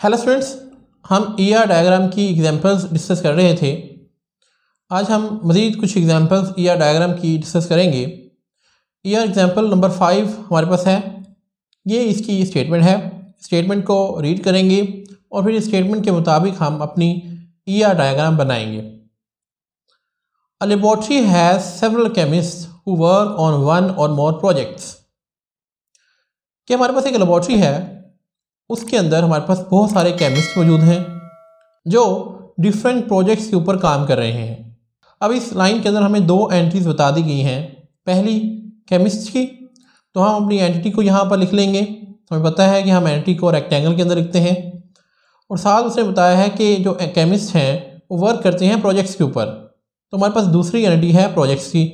Hello students, हम ER diagram की examples discuss कर रहे थे। आज हम मज़ीद कुछ एग्जांपल्स ईआर डायग्राम की डिस्कस करेंगे। ईआर एग्जांपल नंबर 5 हमारे पास है। ये इसकी स्टेटमेंट है। स्टेटमेंट को रीड करेंगे और फिर इस स्टेटमेंट के मुताबिक हम अपनी ईआर डायग्राम बनाएंगे। A laboratory has several chemists who work on one और मोर प्रोजेक्ट्स। कि हमारे पास एक लेबोरेटरी है, उसके अंदर हमारे पास बहुत सारे केमिस्ट मौजूद हैं जो डिफरेंट प्रोजेक्ट्स के ऊपर काम कर रहे हैं। अब इस लाइन के अंदर हमें दो एंट्रीज बता दी गई हैं। पहली केमिस्ट की, तो हम अपनी एंटिटी को यहाँ पर लिख लेंगे। हमें पता है कि हम एंटिटी को रेक्टेंगल के अंदर लिखते हैं। और साथ उसने बताया है कि जो केमिस्ट हैं वो वर्क करते हैं प्रोजेक्ट्स के ऊपर, तो हमारे पास दूसरी एंटिटी है प्रोजेक्ट्स की।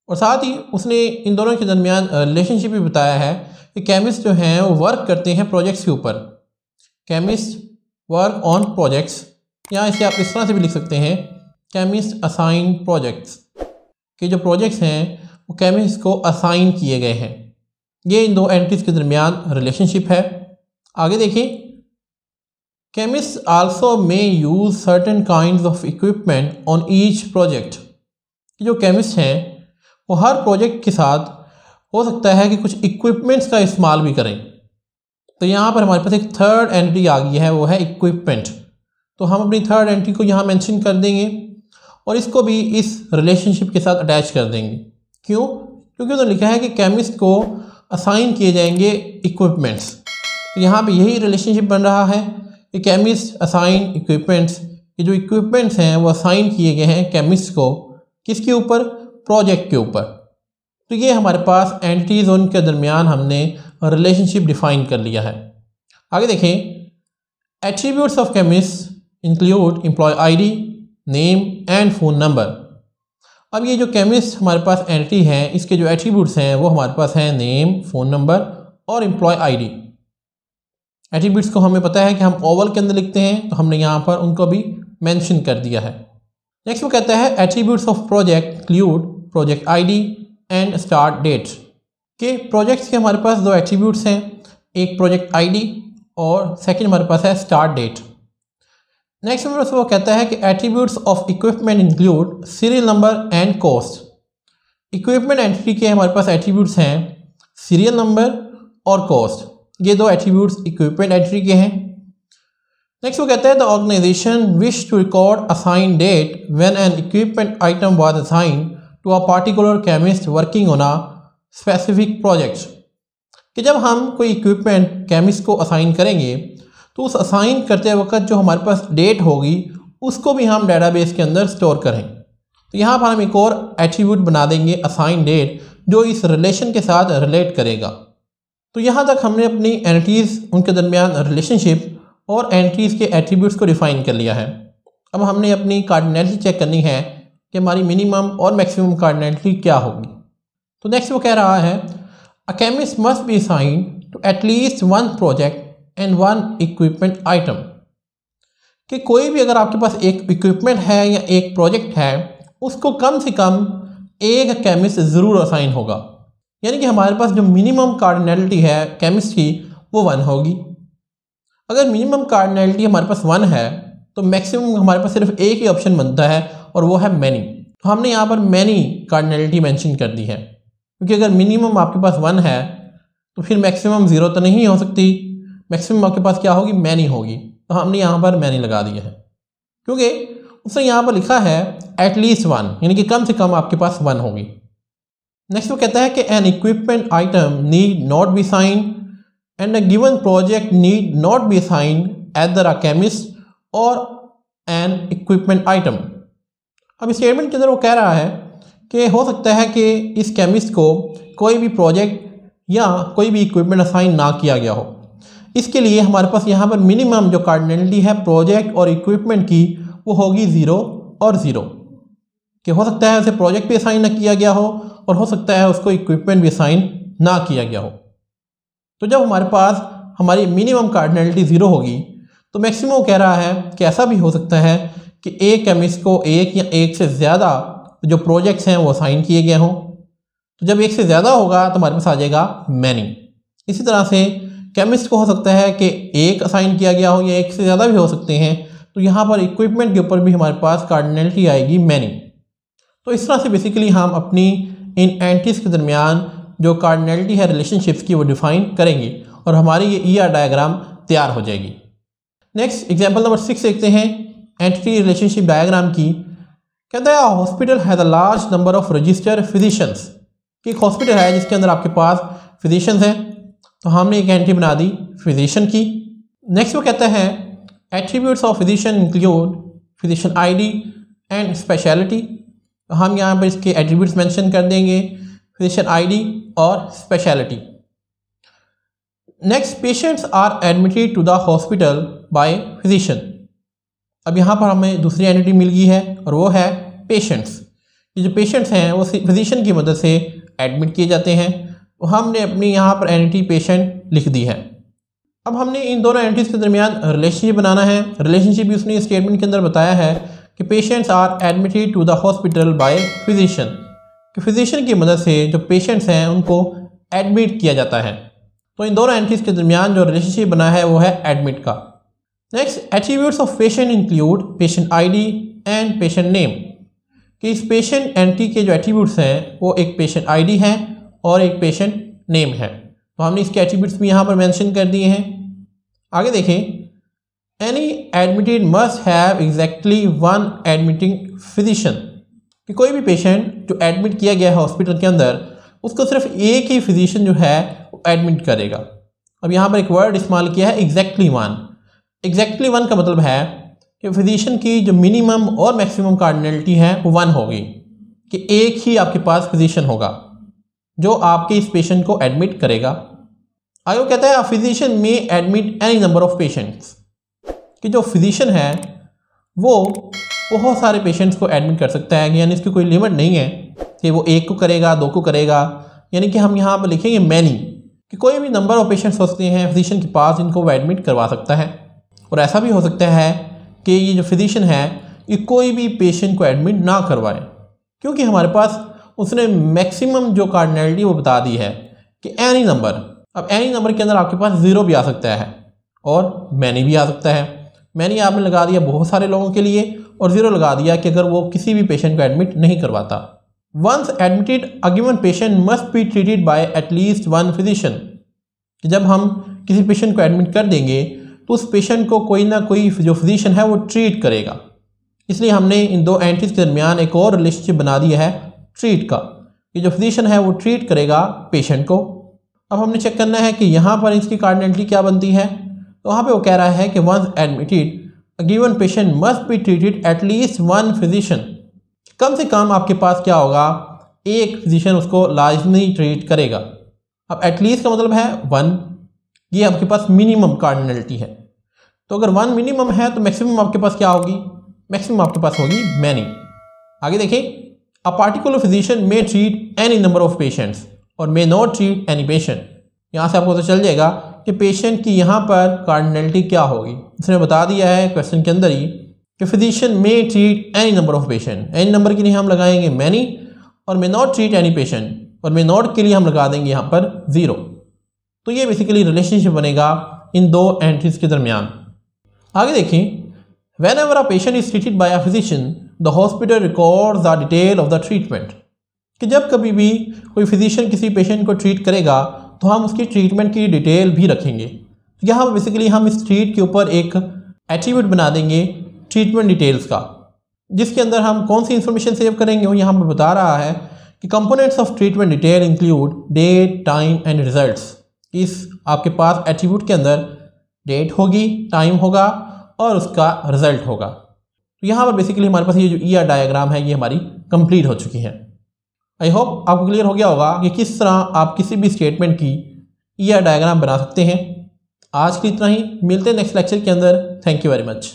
और साथ ही उसने इन दोनों के दरमियान रिलेशनशिप भी बताया है कि केमिस्ट जो हैं वो वर्क करते हैं प्रोजेक्ट्स के ऊपर। केमिस्ट वर्क ऑन प्रोजेक्ट्स, या इसे आप इस तरह से भी लिख सकते हैं, केमिस्ट असाइन प्रोजेक्ट्स, कि जो प्रोजेक्ट्स हैं वो केमिस्ट को असाइन किए गए हैं। ये इन दो एंटिटीज़ के दरमियान रिलेशनशिप है। आगे देखिए, chemist also may use certain kinds of equipment on each project. जो केमिस्ट हैं वो हर प्रोजेक्ट के साथ हो सकता है कि कुछ इक्विपमेंट्स का इस्तेमाल भी करें। तो यहाँ पर हमारे पास एक थर्ड एंटिटी आ गई है, वो है इक्विपमेंट। तो हम अपनी थर्ड एंटिटी को यहाँ मेंशन कर देंगे और इसको भी इस रिलेशनशिप के साथ अटैच कर देंगे। क्यों? क्योंकि उन्होंने लिखा है कि केमिस्ट को असाइन किए जाएंगे इक्विपमेंट्स। तो यहाँ पे यही रिलेशनशिप बन रहा है कि केमिस्ट असाइन इक्विपमेंट्स, कि जो इक्विपमेंट्स हैं वो असाइन किए गए हैं केमिस्ट को, किसके ऊपर? प्रोजेक्ट के ऊपर। तो ये हमारे पास एंटिटीज़ उनके दरमियान हमने रिलेशनशिप डिफाइन कर लिया है। आगे देखें, attributes of chemist include employee ID, name and phone number. अब ये जो केमिस्ट हमारे पास एंटिटी है, इसके जो एट्रीब्यूट्स हैं वो हमारे पास हैं नेम, फ़ोन नंबर और एम्प्लॉय आईडी। एट्रीब्यूट्स को हमें पता है कि हम ओवल के अंदर लिखते हैं, तो हमने यहाँ पर उनको भी मेंशन कर दिया है। नेक्स्ट वो कहता है attributes of project include project ID and start date. के प्रोजेक्ट्स के हमारे पास दो एट्रीब्यूट्स हैं, एक प्रोजेक्ट आईडी और सेकंड हमारे पास है स्टार्ट डेट। नेक्स्ट नंबर से वो कहता है कि attributes of equipment include serial number and cost. Equipment entity के हमारे पास एट्रीब्यूट्स हैं सीरियल नंबर और कॉस्ट। ये दो एट्रीब्यूट्स इक्विपमेंट एंटिटी के हैं। नेक्स्ट वो कहता है the organization wish to record assign date when an equipment item was assigned to a particular chemist working on a specific project. कि जब हम कोई इक्विपमेंट केमिस्ट को असाइन करेंगे तो उस असाइन करते वक्त जो हमारे पास डेट होगी उसको भी हम डेटाबेस के अंदर स्टोर करें। तो यहाँ पर हम एक और एट्रीब्यूट बना देंगे असाइन डेट, जो इस रिलेशन के साथ रिलेट करेगा। तो यहाँ तक हमने अपनी एंटिटीज़, उनके दरमियान रिलेशनशिप और एंटिटीज़ के एट्रीब्यूट्स को डिफाइन कर लिया है। अब हमने अपनी कार्डिनैलिटी चेक करनी है कि हमारी मिनिमम और मैक्सिमम कार्डिनैलिटी क्या होगी। तो नेक्स्ट वो कह रहा है a chemist must be assigned to at least one project and one equipment item. कि कोई भी अगर आपके पास एक इक्विपमेंट है या एक प्रोजेक्ट है, उसको कम से कम एक केमिस्ट ज़रूर असाइन होगा। यानी कि हमारे पास जो मिनिमम कार्डिनैलिटी है केमिस्ट की वो 1 होगी। अगर मिनिमम कार्डिनैलिटी हमारे पास 1 है तो मैक्सिमम हमारे पास सिर्फ एक ही ऑप्शन बनता है और वो है मैनी। तो हमने यहाँ पर मैनी कार्डिनैलिटी मेंशन कर दी है, क्योंकि अगर मिनिमम आपके पास 1 है तो फिर मैक्सिमम 0 तो नहीं हो सकती। मैक्सिमम आपके पास क्या होगी? मैनी होगी। तो हमने यहाँ पर मैनी लगा दिया है, क्योंकि उसने यहाँ पर लिखा है एटलीस्ट 1, यानी कि कम से कम आपके पास 1 होगी। नेक्स्ट वो कहता है कि an equipment item need not be sign and a given project need not be sign either a chemist और एन इक्विपमेंट आइटम। अब इस स्टेटमेंट के अंदर वो कह रहा है कि हो सकता है कि इस केमिस्ट को कोई भी प्रोजेक्ट या कोई भी इक्विपमेंट असाइन ना किया गया हो। इसके लिए हमारे पास यहाँ पर मिनिमम जो कार्डिनैलिटी है प्रोजेक्ट और इक्विपमेंट की वो होगी 0 और 0। कि हो सकता है उसे प्रोजेक्ट भी असाइन ना किया गया हो और हो सकता है उसको इक्विपमेंट भी असाइन ना किया गया हो। तो जब हमारे पास हमारी मिनिमम कार्डिनैलिटी 0 होगी तो मैक्सिमम कह रहा है कि ऐसा भी हो सकता है कि एक केमिस्ट को एक या एक से ज़्यादा जो प्रोजेक्ट्स हैं वो असाइन किए गए हों। तो जब एक से ज़्यादा होगा तो हमारे पास आ जाएगा मैनी। इसी तरह से केमिस्ट को हो सकता है कि एक असाइन किया गया हो या एक से ज़्यादा भी हो सकते हैं। तो यहाँ पर इक्विपमेंट के ऊपर भी हमारे पास कार्डिनलिटी आएगी मैनी। तो इस तरह से बेसिकली हम अपनी इन एंटिटीज के दरमियान जो कार्डिनलिटी है रिलेशनशिप्स की वो डिफाइन करेंगे और हमारी ये ER डायग्राम तैयार हो जाएगी। नेक्स्ट एग्जांपल नंबर 6 देखते हैं एंटिटी रिलेशनशिप डायग्राम की। कहता है hospital has a large number of registered physicians, कि एक हॉस्पिटल है जिसके अंदर आपके पास फिजिशियंस हैं, तो हमने एक एंटिटी बना दी फिजिशियन की। नेक्स्ट वो कहता है attributes of physician include physician ID and speciality, तो हम यहाँ पर इसके एट्रीब्यूट्स मेंशन कर देंगे फिजिशियन ID और speciality. Next patients are admitted to the hospital by physician. अब यहाँ पर हमें दूसरी एंटिटी मिल गई है और वो है पेशेंट्स। ये जो पेशेंट्स हैं वो फिजिशियन की मदद से एडमिट किए जाते हैं, तो हमने अपनी यहाँ पर एंटिटी पेशेंट लिख दी है। अब हमने इन दोनों एंटिटीज़ के दरमियान रिलेशनशिप बनाना है। रिलेशनशिप भी उसने स्टेटमेंट के अंदर बताया है कि patients are admitted to the hospital by physician, कि फिजिशियन की मदद से जो पेशेंट्स हैं उनको एडमिट किया जाता है। तो इन दोनों एंटिटीज़ के दरमियान जो रिलेशनशिप बना है वो है एडमिट का। Next attributes of patient include patient ID and patient name, कि इस पेशेंट एंटिटी के जो एट्रीब्यूट्स हैं वो एक पेशेंट ID है और एक पेशेंट नेम है, तो हमने इसके एट्रीब्यूट्स भी यहाँ पर मेंशन कर दिए हैं। आगे देखें, any admitted must have exactly one admitting physician, कि कोई भी पेशेंट जो एडमिट किया गया है हॉस्पिटल के अंदर उसको सिर्फ एक ही फिजिशियन जो है वो एडमिट करेगा। अब यहाँ पर एक वर्ड इस्तेमाल किया है एग्जैक्टली वन। एग्जैक्टली वन का मतलब है कि फिजिशियन की जो मिनिमम और मैक्सिमम कार्डिनलिटी है वो 1 होगी, कि एक ही आपके पास फिजिशियन होगा जो आपके इस पेशेंट को एडमिट करेगा। आगे वो कहता है फिजिशियन में admit any number of patients, कि जो फिजिशियन है वो बहुत सारे पेशेंट्स को एडमिट कर सकता है, यानी इसकी कोई लिमिट नहीं है कि वो 1 को करेगा 2 को करेगा, यानी कि हम यहाँ पर लिखेंगे मैनी, कि कोई भी नंबर ऑफ पेशेंट्स हो सकते हैं फिजिशियन के पास जिनको वो एडमिट करवा सकता है। और ऐसा भी हो सकता है कि ये जो फिजिशियन है ये कोई भी पेशेंट को एडमिट ना करवाए, क्योंकि हमारे पास उसने मैक्सिमम जो कार्डिनलिटी वो बता दी है कि एनी नंबर। अब एनी नंबर के अंदर आपके पास 0 भी आ सकता है और मैनी भी आ सकता है। मैनी आपने लगा दिया बहुत सारे लोगों के लिए और 0 लगा दिया कि अगर वो किसी भी पेशेंट को एडमिट नहीं करवाता। Once admitted a given patient must be treated by at least one physician, कि जब हम किसी पेशेंट को एडमिट कर देंगे तो उस पेशेंट को कोई ना कोई जो फिजिशियन है वो ट्रीट करेगा। इसलिए हमने इन दो एंटिटीज के दरमियान एक और रिलेशनशिप बना दिया है ट्रीट का, कि जो फिजिशियन है वो ट्रीट करेगा पेशेंट को। अब हमने चेक करना है कि यहाँ पर इसकी कार्डिनलिटी क्या बनती है। तो वहाँ पे वो कह रहा है कि once admitted a given patient must be treated at least one physician, कम से कम आपके पास क्या होगा, एक फिजिशियन उसको लाजमी ट्रीट करेगा। अब एटलीस्ट का मतलब है 1, ये आपके पास मिनिमम कार्डिनलिटी है। तो अगर 1 मिनिमम है तो मैक्सिमम आपके पास क्या होगी, मैक्सिमम आपके पास होगी मैनी। आगे देखें, a particular physician may treat any number of patients और may not treat any patient. यहाँ से आपको तो चल जाएगा कि पेशेंट की यहाँ पर कार्डिनलिटी क्या होगी। इसने बता दिया है क्वेश्चन के अंदर ही कि physician may treat any number of patient. Any number के लिए हम लगाएंगे मैनी और may not treat any patient, और मे नॉट के लिए हम लगा देंगे यहाँ पर 0। तो ये बेसिकली रिलेशनशिप बनेगा इन दो एंट्रीज के दरमियान। आगे देखें, when ever a patient is treated by a physician the hospital records the detail of the treatment, कि जब कभी भी कोई फिजिशियन किसी पेशेंट को ट्रीट करेगा तो हम उसकी ट्रीटमेंट की डिटेल भी रखेंगे। यहाँ पर बेसिकली हम इस ट्रीट के ऊपर एक एट्रीब्यूट बना देंगे ट्रीटमेंट डिटेल्स का, जिसके अंदर हम कौन सी इंफॉर्मेशन सेव करेंगे वो यहाँ पर बता रहा है कि components of treatment detail include date, time and results. इस आपके पास एट्रीब्यूट के अंदर डेट होगी, टाइम होगा और उसका रिजल्ट होगा। तो यहाँ पर बेसिकली हमारे पास ये जो ER डायग्राम है ये हमारी कंप्लीट हो चुकी है। आई होप आपको क्लियर हो गया होगा कि किस तरह आप किसी भी स्टेटमेंट की ER डायग्राम बना सकते हैं। आज की इतना ही, मिलते हैं नेक्स्ट लेक्चर के अंदर। Thank you very much.